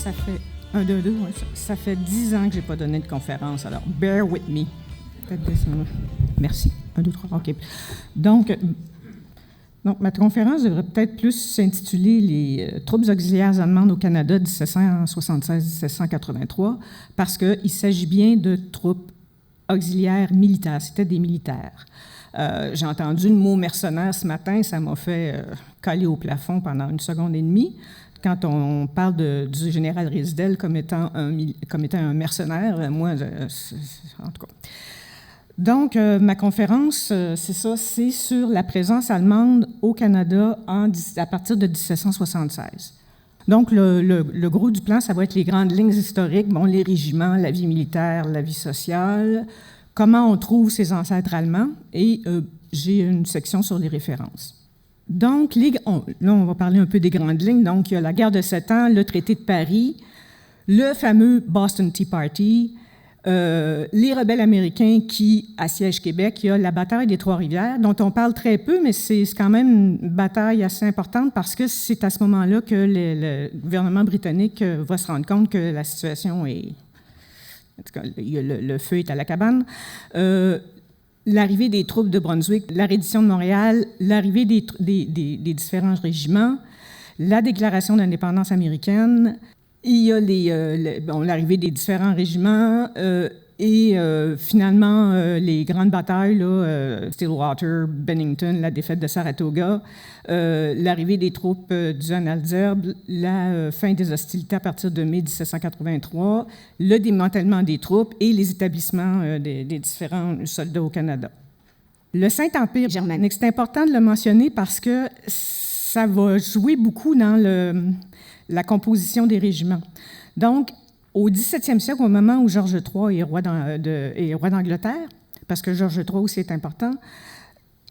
Ça fait 1, 2, 2, ouais, ça fait 10 ans que je n'ai pas donné de conférence, alors bear with me. Peut-être 10 minutes. Merci. 1, 2, 3, OK. Donc, ma conférence devrait peut-être plus s'intituler « Les troupes auxiliaires allemandes au Canada 1776-1783 » parce qu'il s'agit bien de troupes auxiliaires militaires. C'était des militaires. J'ai entendu le mot « mercenaire » ce matin, ça m'a fait coller au plafond pendant 1 seconde et demie. Quand on parle du général Riesdel comme étant un mercenaire, moi, en tout cas. Donc, ma conférence, c'est sur la présence allemande au Canada à partir de 1776. Donc, le gros du plan, ça va être les grandes lignes historiques, bon, les régiments, la vie militaire, la vie sociale, comment on trouve ses ancêtres allemands, et j'ai une section sur les références. Donc, là, on va parler un peu des grandes lignes. Donc, il y a la guerre de 7 ans, le traité de Paris, le fameux Boston Tea Party, les rebelles américains qui assiègent Québec. Il y a la bataille des Trois-Rivières, dont on parle très peu, mais c'est quand même une bataille assez importante parce que c'est à ce moment-là que le gouvernement britannique va se rendre compte que la situation est... En tout cas, le feu est à la cabane. L'arrivée des troupes de Brunswick, la reddition de Montréal, l'arrivée des différents régiments, la déclaration d'indépendance américaine, il y a l'arrivée des différents régiments et finalement les grandes batailles, là, Stillwater, Bennington, la défaite de Saratoga, l'arrivée des troupes du Jean-Alzerbe, la fin des hostilités à partir de mai 1783, le démantèlement des troupes et les établissements des différents soldats au Canada. Le Saint-Empire germanique, c'est important de le mentionner parce que ça va jouer beaucoup dans la composition des régiments. Donc, au 17e siècle, au moment où Georges III est roi d'Angleterre, parce que Georges III aussi est important,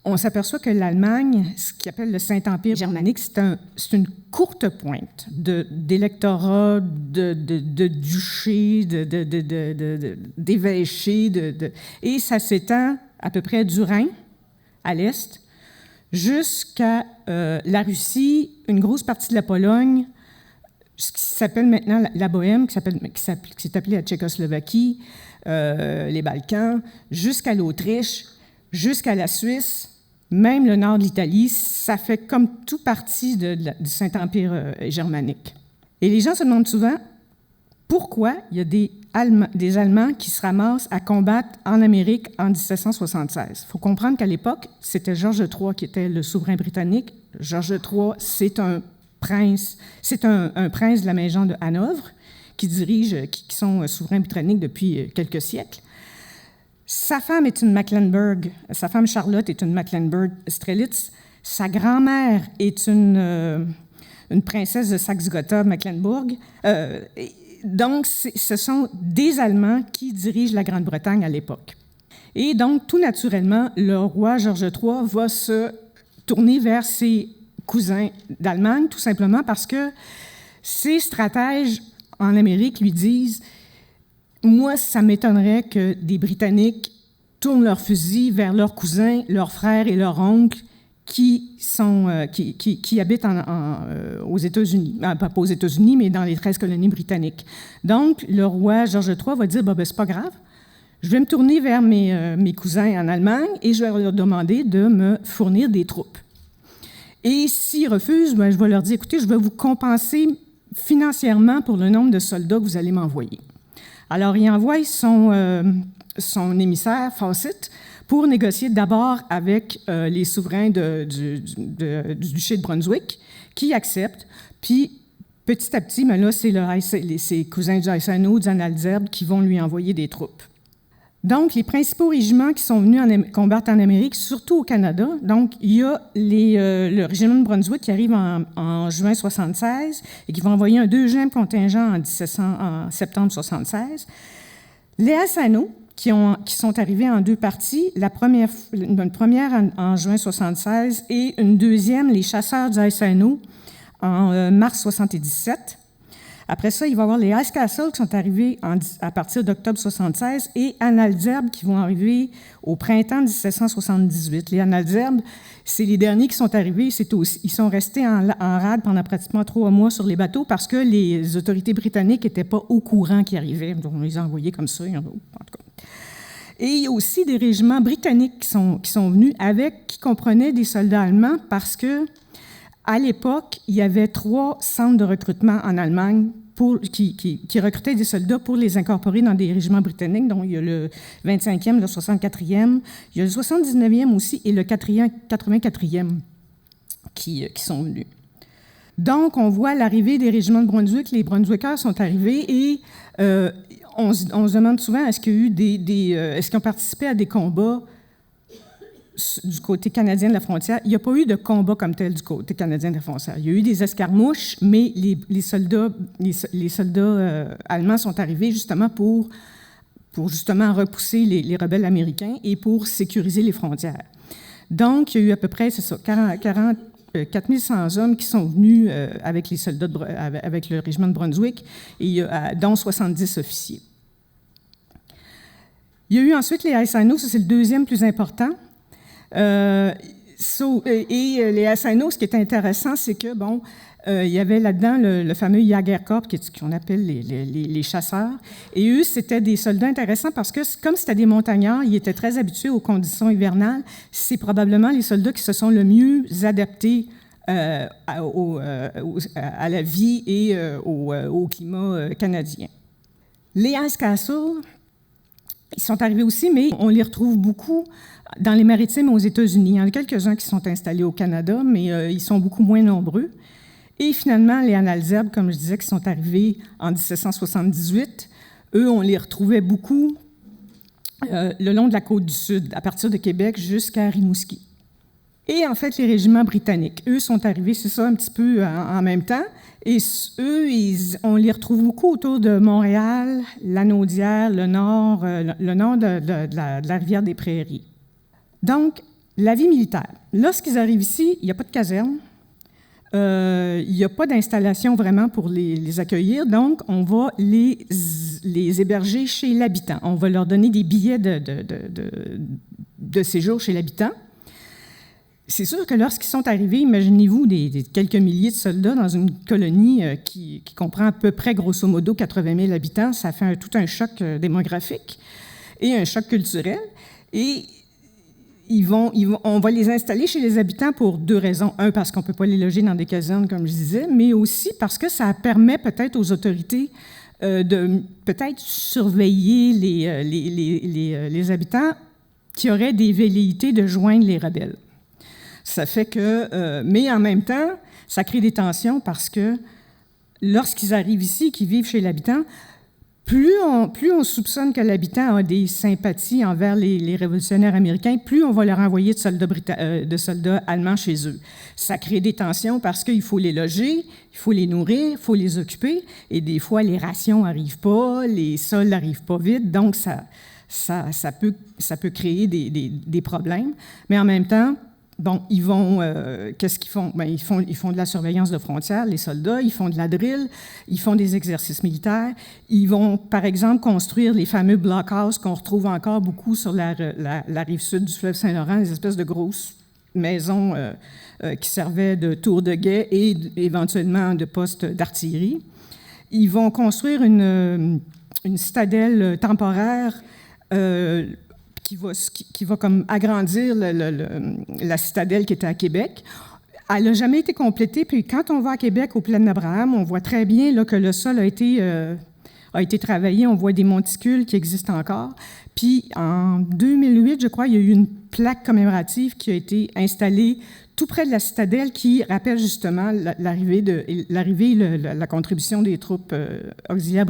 on s'aperçoit que l'Allemagne, ce qu'on appelle le Saint-Empire germanique, c'est une courte pointe d'électorats, de duchés, d'évêchés, et ça s'étend à peu près du Rhin, à l'est, jusqu'à la Russie, une grosse partie de la Pologne, ce qui s'appelle maintenant la Bohème, qui s'est appelée la Tchécoslovaquie, les Balkans, jusqu'à l'Autriche, jusqu'à la Suisse, même le nord de l'Italie, ça fait comme tout partie du Saint-Empire germanique. Et les gens se demandent souvent pourquoi il y a des Allemands qui se ramassent à combattre en Amérique en 1776. Il faut comprendre qu'à l'époque, c'était Georges III qui était le souverain britannique. Georges III, c'est un prince de la maison de Hanovre qui sont souverains britanniques depuis quelques siècles. Sa femme est une Mecklenburg, sa femme Charlotte est une Mecklenburg-Strelitz. Sa grand-mère est une princesse de Saxe-Gotha-Mecklenburg. Donc, ce sont des Allemands qui dirigent la Grande-Bretagne à l'époque. Et donc, tout naturellement, le roi Georges III va se tourner vers ses cousins d'Allemagne, tout simplement parce que ses stratèges en Amérique lui disent « Moi, ça m'étonnerait que des Britanniques tournent leurs fusils vers leurs cousins, leurs frères et leurs oncles qui habitent aux États-Unis. Pas aux États-Unis, mais dans les 13 colonies britanniques. » Donc, le roi Georges III va dire « C'est pas grave, je vais me tourner vers mes cousins en Allemagne et je vais leur demander de me fournir des troupes. Et s'ils refusent, je vais leur dire, écoutez, je vais vous compenser financièrement pour le nombre de soldats que vous allez m'envoyer. » Alors, il envoie son émissaire, Fawcett, pour négocier d'abord avec les souverains du duché de Brunswick, qui acceptent. Puis, petit à petit, là, c'est ses cousins du Haisano, du Jean-Alzerbe, qui vont lui envoyer des troupes. Donc, les principaux régiments qui sont venus combattre en Amérique, surtout au Canada, donc il y a le régiment de Brunswick qui arrive en juin 1976 et qui va envoyer un deuxième contingent en septembre 1976. Les Haisano, qui sont arrivés en deux parties, une première en juin 1976 et une deuxième, les chasseurs du Haisano, en mars 1977. Après ça, il va y avoir les Hesse-Cassel qui sont arrivés à partir d'octobre 76 et Annalzerbe qui vont arriver au printemps 1778. Les Annalzerbe, c'est les derniers qui sont arrivés. Ils sont restés en rade pendant pratiquement 3 mois sur les bateaux parce que les autorités britanniques n'étaient pas au courant qu'ils arrivaient. Donc, on les a envoyés comme ça, en tout cas. Et il y a aussi des régiments britanniques qui sont venus qui comprenaient des soldats allemands parce que à l'époque, il y avait 3 centres de recrutement en Allemagne qui recrutaient des soldats pour les incorporer dans des régiments britanniques. Donc, il y a le 25e, le 64e, il y a le 79e aussi et le 84e qui sont venus. Donc, on voit l'arrivée des régiments de Brunswick. Les Brunswickers sont arrivés et on se demande souvent est-ce qu'il y a eu est-ce qu'ils ont participé à des combats du côté canadien de la frontière. Il n'y a pas eu de combat comme tel du côté canadien de la frontière. Il y a eu des escarmouches, mais les soldats allemands sont arrivés justement pour justement repousser les rebelles américains et pour sécuriser les frontières. Donc, il y a eu à peu près, 4100 hommes qui sont venus avec les soldats avec le régiment de Brunswick, et dont 70 officiers. Il y a eu ensuite les Hesse-Anno, ça c'est le deuxième plus important. Les Hesse-Anno, ce qui est intéressant, c'est que, il y avait là-dedans le fameux Jägerkorps, qu'on appelle les chasseurs. Et eux, c'était des soldats intéressants parce que, comme c'était des montagnards, ils étaient très habitués aux conditions hivernales. C'est probablement les soldats qui se sont le mieux adaptés à la vie et au climat canadien. Les Hesse-Cassel, ils sont arrivés aussi, mais on les retrouve beaucoup dans les maritimes aux États-Unis. Il y en a quelques-uns qui sont installés au Canada, mais ils sont beaucoup moins nombreux. Et finalement, les Annalzerbe, comme je disais, qui sont arrivés en 1778, eux, on les retrouvait beaucoup le long de la côte du Sud, à partir de Québec jusqu'à Rimouski. Et en fait, les régiments britanniques, eux, sont arrivés, c'est ça, un petit peu en même temps. Et eux, on les retrouve beaucoup autour de Montréal, Lanaudière, le nord de la rivière des Prairies. Donc, la vie militaire. Lorsqu'ils arrivent ici, il n'y a pas de caserne. Il n'y a pas d'installation vraiment pour les accueillir, donc on va les héberger chez l'habitant. On va leur donner des billets de séjour chez l'habitant. C'est sûr que lorsqu'ils sont arrivés, imaginez-vous des quelques milliers de soldats dans une colonie qui comprend à peu près, grosso modo, 80 000 habitants, ça fait tout un choc démographique et un choc culturel. Et on va les installer chez les habitants pour 2 raisons. Un, parce qu'on ne peut pas les loger dans des casernes, comme je disais, mais aussi parce que ça permet peut-être aux autorités de peut-être surveiller les habitants qui auraient des velléités de joindre les rebelles. Ça fait que, mais en même temps, ça crée des tensions parce que lorsqu'ils arrivent ici, qu'ils vivent chez l'habitant, plus on soupçonne que l'habitant a des sympathies envers les révolutionnaires américains, plus on va leur envoyer de soldats allemands chez eux. Ça crée des tensions parce qu'il faut les loger, il faut les nourrir, il faut les occuper, et des fois, les rations n'arrivent pas, les soldes n'arrivent pas vite, donc ça peut créer des problèmes. Mais en même temps, ils vont, qu'est-ce qu'ils font? Ils font de la surveillance de frontières, les soldats, ils font de la drill, ils font des exercices militaires. Ils vont, par exemple, construire les fameux blockhouses qu'on retrouve encore beaucoup sur la rive sud du fleuve Saint-Laurent, des espèces de grosses maisons qui servaient de tours de guet et éventuellement de postes d'artillerie. Ils vont construire une citadelle temporaire qui va comme agrandir la citadelle qui était à Québec. Elle n'a jamais été complétée, puis quand on va à Québec, aux plaines d'Abraham, on voit très bien là, que le sol a été travaillé, on voit des monticules qui existent encore. Puis en 2008, je crois, il y a eu une plaque commémorative qui a été installée tout près de la citadelle qui rappelle justement l'arrivée et la contribution des troupes auxiliaires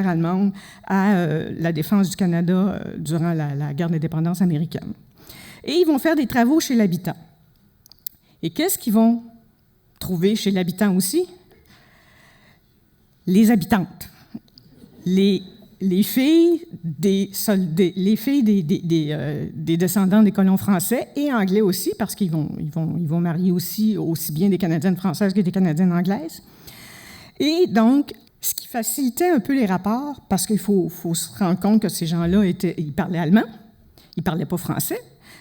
allemandes à la défense du Canada durant la guerre d'indépendance américaine. Et ils vont faire des travaux chez l'habitant. Et qu'est-ce qu'ils vont trouver chez l'habitant aussi? Les habitantes. Les filles des descendants des colons français et anglais aussi, parce qu'ils vont marier aussi bien des Canadiennes françaises que des Canadiennes anglaises. Et donc, ce qui facilitait un peu les rapports, parce qu'il faut se rendre compte que ces gens-là ils parlaient allemand, ils ne parlaient pas français,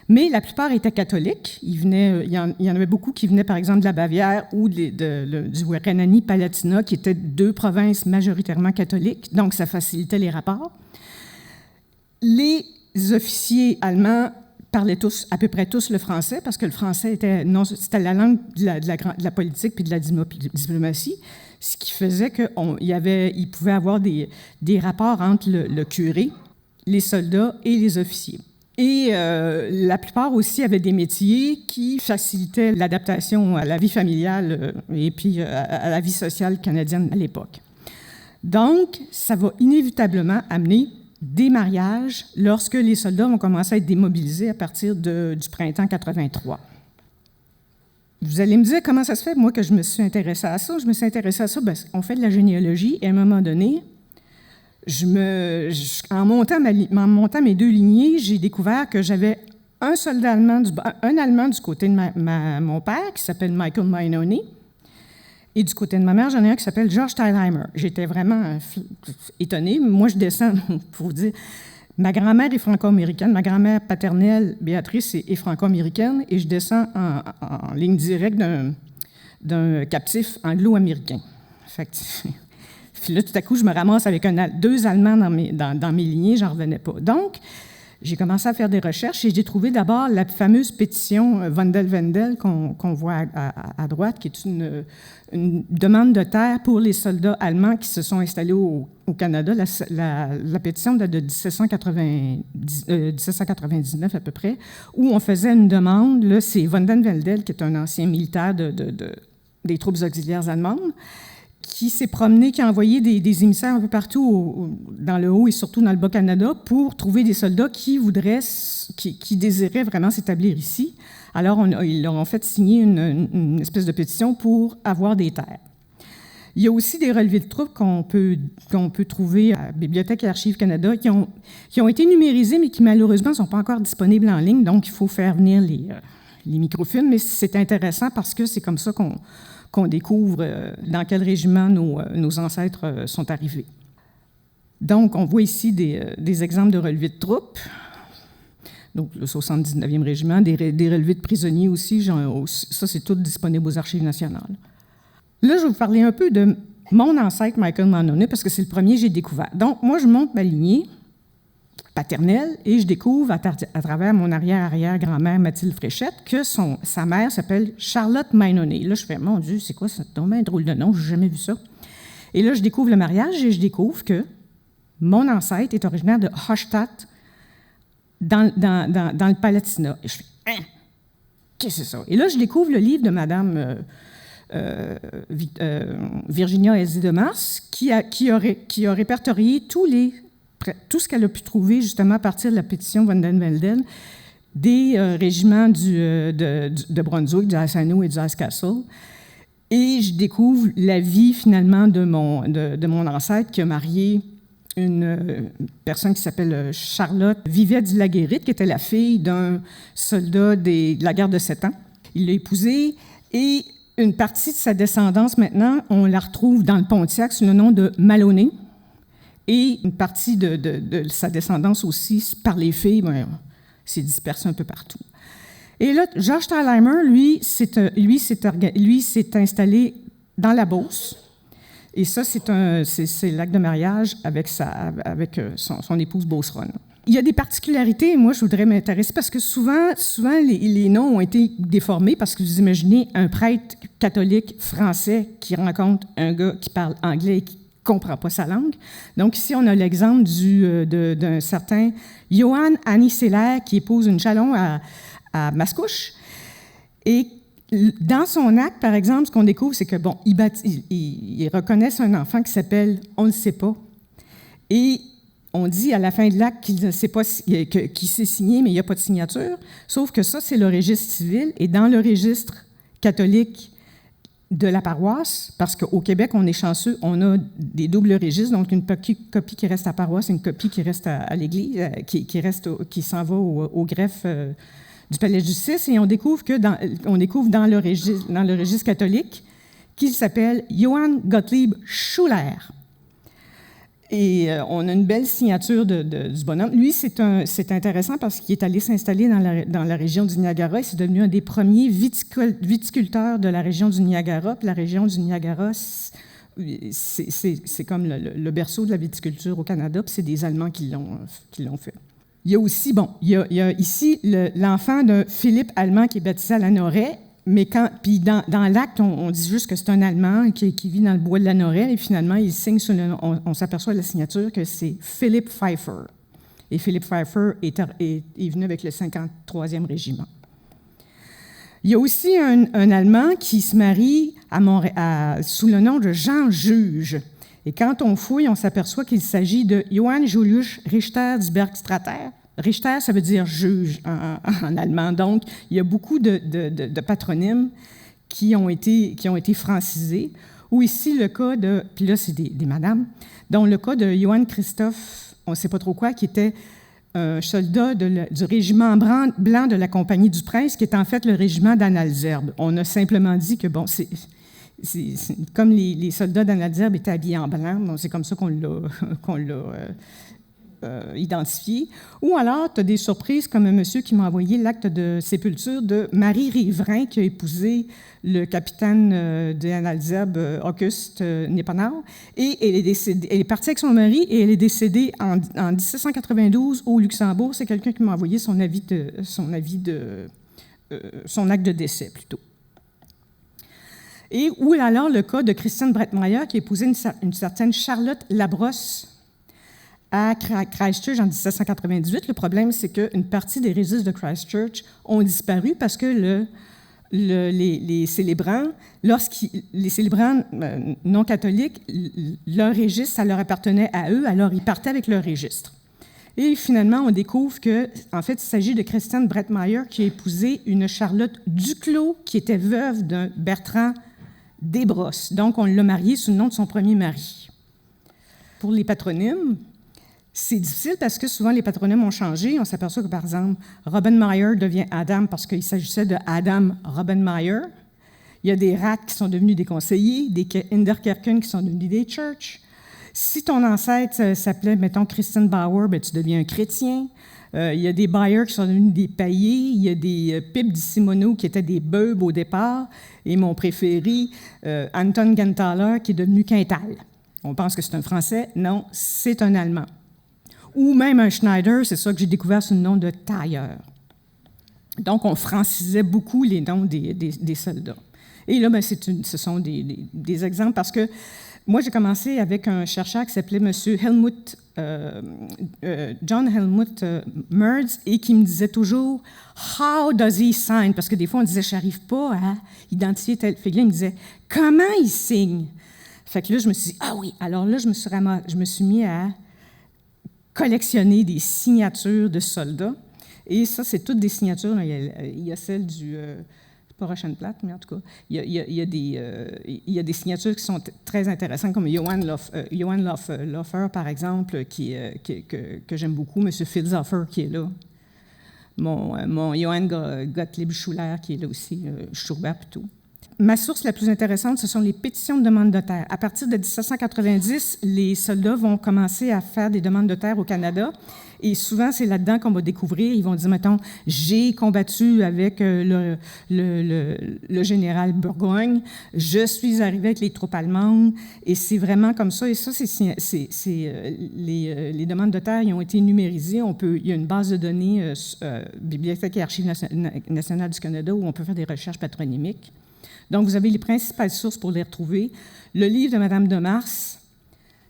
mais la plupart étaient catholiques. Il y en avait beaucoup qui venaient, par exemple, de la Bavière ou du Rhénanie-Palatinat, qui étaient deux provinces majoritairement catholiques, donc ça facilitait les rapports. Les officiers allemands parlaient tous, à peu près tous, le français, parce que le français c'était la langue de la politique puis de la diplomatie, ce qui faisait qu'il pouvait avoir des rapports entre le curé, les soldats et les officiers. Et la plupart aussi avaient des métiers qui facilitaient l'adaptation à la vie familiale et puis à la vie sociale canadienne à l'époque. Donc, ça va inévitablement amener des mariages lorsque les soldats vont commencer à être démobilisés à partir du printemps 83. Vous allez me dire comment ça se fait, moi, que je me suis intéressée à ça. Je me suis intéressée à ça parce qu'on fait de la généalogie et à un moment donné, en montant mes deux lignées, j'ai découvert que j'avais un Allemand du côté de mon père, qui s'appelle Michael Mainoney, et du côté de ma mère, j'en ai un qui s'appelle George Teilheimer. J'étais vraiment étonnée. Moi, je descends, pour vous dire, ma grand-mère est franco-américaine, ma grand-mère paternelle, Béatrice, est franco-américaine, et je descends en ligne directe d'un captif anglo-américain. Fait que, puis là, tout à coup, je me ramasse avec deux Allemands dans mes lignées, j'en revenais pas. Donc, j'ai commencé à faire des recherches et j'ai trouvé d'abord la fameuse pétition Wendel qu'on voit à droite, qui est une demande de terre pour les soldats allemands qui se sont installés au Canada. La pétition date de 1799 à peu près, où on faisait une demande. Là, c'est Wendel, qui est un ancien militaire des troupes auxiliaires allemandes, qui s'est promené, qui a envoyé des émissaires un peu partout dans le Haut et surtout dans le Bas-Canada pour trouver des soldats qui désiraient vraiment s'établir ici. Alors, ils leur ont fait signer une espèce de pétition pour avoir des terres. Il y a aussi des relevés de troupes qu'on peut trouver à la Bibliothèque et Archives Canada qui ont été numérisés, mais qui malheureusement ne sont pas encore disponibles en ligne, donc il faut faire venir les microfilms, mais c'est intéressant parce que c'est comme ça qu'on découvre dans quel régiment nos ancêtres sont arrivés. Donc, on voit ici des exemples de relevés de troupes. Donc, le 79e régiment, des relevés de prisonniers aussi. Ça, c'est tout disponible aux Archives nationales. Là, je vais vous parler un peu de mon ancêtre, Michael Mainoney, parce que c'est le premier que j'ai découvert. Donc, moi, je monte ma lignée paternelle et je découvre à travers mon arrière-arrière-grand-mère Mathilde Fréchette que sa mère s'appelle Charlotte Mainoney. Là, je fais, mon Dieu, c'est quoi ça? C'est un drôle de nom, je n'ai jamais vu ça. Et là, je découvre le mariage et je découvre que mon ancêtre est originaire de Hochstadt, dans le Palatinat. Et je fais, hein? Qu'est-ce que c'est ça? Et là, je découvre le livre de Madame Virginia Elsie de Mars, qui a répertorié tout ce qu'elle a pu trouver, justement, à partir de la pétition Wendel des régiments de Brunswick, du Hassano et du Hesse-Kassel. Et je découvre la vie, finalement, de mon ancêtre qui a marié une personne qui s'appelle Charlotte Vivet-Laguérite, qui était la fille d'un soldat de la guerre de 7 ans. Il l'a épousée et une partie de sa descendance, maintenant, on la retrouve dans le Pontiac sous le nom de Maloney. Et une partie de sa descendance aussi, par les filles, s'est dispersée un peu partout. Et là, George Teilheimer, lui, s'est installé dans la Beauce. Et ça, c'est l'acte de mariage avec son épouse Beauceronne. Il y a des particularités, et moi, je voudrais m'intéresser, parce que souvent les noms ont été déformés, parce que vous imaginez un prêtre catholique français qui rencontre un gars qui parle anglais et qui ne comprend pas sa langue. Donc ici, on a l'exemple d'un certain Johann Annie Seller qui épouse une Chalon à Mascouche. Et dans son acte, par exemple, ce qu'on découvre, c'est que, bon, ils reconnaissent un enfant qui s'appelle « On ne sait pas ». Et on dit à la fin de l'acte qu'il s'est signé, mais il n'y a pas de signature. Sauf que ça, c'est le registre civil. Et dans le registre catholique de la paroisse, parce qu'au Québec, on est chanceux, on a des doubles registres, donc une copie qui reste à la paroisse et une copie qui reste à l'Église, qui s'en va au greffe du palais de justice, et on découvre dans le registre catholique qui s'appelle Johann Gottlieb Schuler. Et on a une belle signature du bonhomme. Lui, c'est intéressant parce qu'il est allé s'installer dans la région du Niagara. C'est devenu un des premiers viticulteurs de la région du Niagara. Puis la région du Niagara, c'est comme le berceau de la viticulture au Canada, puis c'est des Allemands qui l'ont fait. Il y a aussi, il y a ici l'enfant de Philippe Allemand qui est baptisé à Lanoraie, mais puis dans l'acte, on dit juste que c'est un Allemand qui vit dans le bois de Lanoraie, et finalement, il signe sur on s'aperçoit de la signature que c'est Philippe Pfeiffer. Et Philippe Pfeiffer est venu avec le 53e régiment. Il y a aussi un Allemand qui se marie sous le nom de Jean Juge. Et quand on fouille, on s'aperçoit qu'il s'agit de Johann Julius Richter Bergstrater. Richter, ça veut dire juge en allemand. Donc, il y a beaucoup de patronymes qui ont été francisés. Ou ici, le cas de, puis là, c'est des madames, dont le cas de Johann Christoph, on ne sait pas trop quoi, qui était un soldat du régiment blanc de la Compagnie du Prince, qui est en fait le régiment d'Anhalzerbe. On a simplement dit que, c'est comme les soldats d'Anhalzerbe étaient habillés en blanc, donc c'est comme ça qu'on l'a identifié. Ou alors, tu as des surprises comme un monsieur qui m'a envoyé l'acte de sépulture de Marie Riverain, qui a épousé le capitaine d'Anhalzerbe, Auguste Nepenau, et elle est partie avec son mari et elle est décédée en 1792 au Luxembourg. C'est quelqu'un qui m'a envoyé son acte de décès, plutôt. Et ou alors le cas de Christine Brettmeyer, qui a épousé une certaine Charlotte Labrosse à Christchurch en 1798. Le problème, c'est qu'une partie des registres de Christchurch ont disparu parce que les célébrants, les célébrants non catholiques, leur registre, ça leur appartenait à eux, alors ils partaient avec leur registre. Et finalement, on découvre qu'en fait, il s'agit de Christine Brettmeyer qui a épousé une Charlotte Duclos, qui était veuve d'un Bertrand Desbrosses. Donc, on l'a mariée sous le nom de son premier mari. Pour les patronymes, c'est difficile parce que souvent les patronymes ont changé. On s'aperçoit que, par exemple, Robbenmeyer devient Adam parce qu'il s'agissait de Adam Robbenmeyer. Il y a des Rath qui sont devenus des conseillers, des Inderkerken qui sont devenus des church. Si ton ancêtre s'appelait, mettons, Christian Bauer, bien, tu deviens un chrétien. Il y a des Bayer qui sont devenus des paillés. Il y a des Pip di Simoneau qui étaient des Beubes au départ. Et mon préféré, Anton Genthaler, qui est devenu Quintal. On pense que c'est un Français. Non, c'est un Allemand. Ou même un Schneider, c'est ça que j'ai découvert sous le nom de tailleur. Donc, on francisait beaucoup les noms des soldats. Et là, bien, ce sont des exemples parce que moi, j'ai commencé avec un chercheur qui s'appelait M. John Helmut Merz et qui me disait toujours « How does he sign? » Parce que des fois, on disait « Je n'arrive pas à identifier tel figure. » Il me disait « Comment il signe? » Fait que là, je me suis dit « Ah oui! » Alors là, je me suis mis à collectionner des signatures de soldats. Et ça, c'est toutes des signatures. Il y a celle du... pas Rochenplatte, mais en tout cas, il y a des signatures qui sont très intéressantes, comme Johann Loffer, par exemple, que j'aime beaucoup, M. Filzhofer, qui est là. Mon Johann Gottlieb Schuler, qui est là aussi, Schurber plutôt. Ma source la plus intéressante, ce sont les pétitions de demande de terre. À partir de 1790, les soldats vont commencer à faire des demandes de terre au Canada. Et souvent, c'est là-dedans qu'on va découvrir. Ils vont dire, mettons, j'ai combattu avec le général Burgoyne, je suis arrivé avec les troupes allemandes, et c'est vraiment comme ça. Et ça, les demandes de terre, ils ont été numérisées. Il y a une base de données, Bibliothèque et Archives nationales du Canada, où on peut faire des recherches patronymiques. Donc, vous avez les principales sources pour les retrouver. Le livre de Mme de Mars,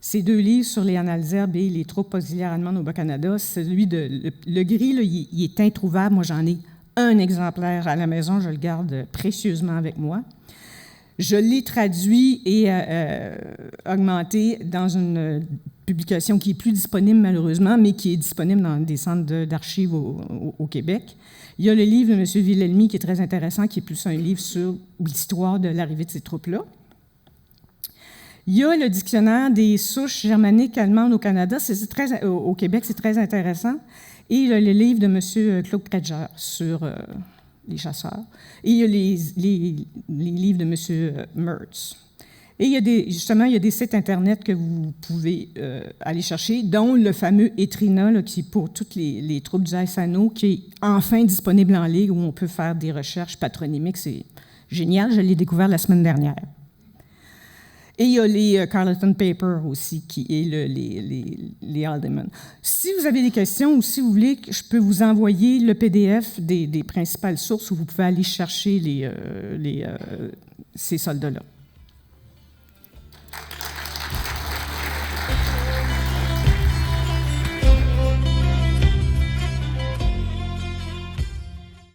ces deux livres sur les Anhalzerbe et les troupes auxiliaires allemandes au Bas-Canada, celui de le gris, là, il est introuvable. Moi, j'en ai un exemplaire à la maison, je le garde précieusement avec moi. Je l'ai traduit et augmenté dans une publication qui n'est plus disponible malheureusement, mais qui est disponible dans des centres d'archives au Québec. Il y a le livre de M. Wilhelmy qui est très intéressant, qui est plus un livre sur l'histoire de l'arrivée de ces troupes-là. Il y a le dictionnaire des souches germaniques allemandes au Canada, au Québec, c'est très intéressant. Et il y a le livre de M. Claude Kretger sur les chasseurs. Et il y a les livres de M. Mertz. Et il y a des sites Internet que vous pouvez aller chercher, dont le fameux Etrina, là, qui pour toutes les troupes du SNO, qui est enfin disponible en ligne, où on peut faire des recherches patronymiques. C'est génial, je l'ai découvert la semaine dernière. Et il y a les Carleton Papers aussi, qui est les Haldeman. Si vous avez des questions ou si vous voulez, je peux vous envoyer le PDF des principales sources où vous pouvez aller chercher ces soldats-là.